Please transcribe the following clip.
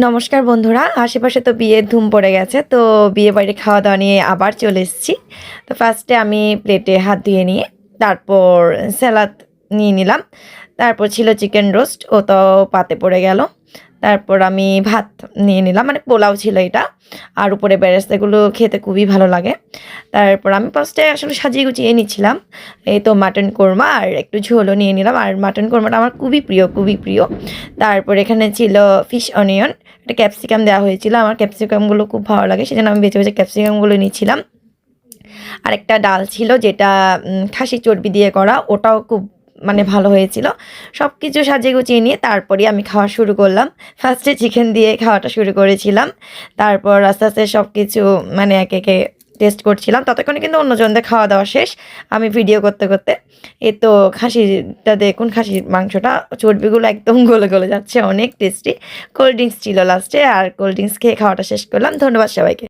নমস্কার বন্ধুরা, আশেপাশে তো বিয়ের ধুম পড়ে গেছে। তো বিয়ে বাড়ির খাওয়া দাওয়া নিয়ে আবার চলে এসেছি। তো ফার্স্টে আমি প্লেটে হাত ধুয়ে নিয়ে তারপর স্যালাড নিয়ে নিলাম। তারপর ছিল চিকেন রোস্ট, ও তো পাতে পড়ে গেল। তারপর আমি ভাত নিয়ে নিলাম, মানে পোলাও ছিল এটা। আর উপরে বেরেস্তাগুলো খেতে খুবই ভালো লাগে। তারপর আমি ফার্স্টে আসলে সাজিয়ে গুছিয়ে নিচ্ছিলাম। এই তো মাটন কোরমা আর একটু ঝোলও নিয়ে নিলাম। আর মাটন কোরমাটা আমার খুবই প্রিয়, খুবই প্রিয়। তারপর এখানে ছিল ফিশ অনিয়ন, একটা ক্যাপসিকাম দেওয়া হয়েছিল। আমার ক্যাপসিকামগুলো খুব ভালো লাগে, সেজন্য আমি বেছে বেছে ক্যাপসিকামগুলো নিচ্ছিলাম। আরেকটা ডাল ছিল যেটা খাসি চর্বি দিয়ে করা, ওটাও খুব মানে ভালো হয়েছিল। সব কিছু সাজিয়ে গুছিয়ে নিয়ে তারপরেই আমি খাওয়া শুরু করলাম। ফার্স্টে চিকেন দিয়ে খাওয়াটা শুরু করেছিলাম। তারপর আস্তে আস্তে সব কিছু মানে একে একে টেস্ট করছিলাম। ততক্ষণে কিন্তু অন্যজনদের খাওয়া দাওয়া শেষ, আমি ভিডিও করতে করতে। এই তো খাসিটা দেখুন, খাসির মাংসটা চর্বিগুলো একদম গলে গলে যাচ্ছে, অনেক টেস্টি। কোল্ড ড্রিঙ্কস ছিল লাস্টে, আর কোল্ড ড্রিঙ্কস খেয়ে খাওয়াটা শেষ করলাম। ধন্যবাদ সবাইকে।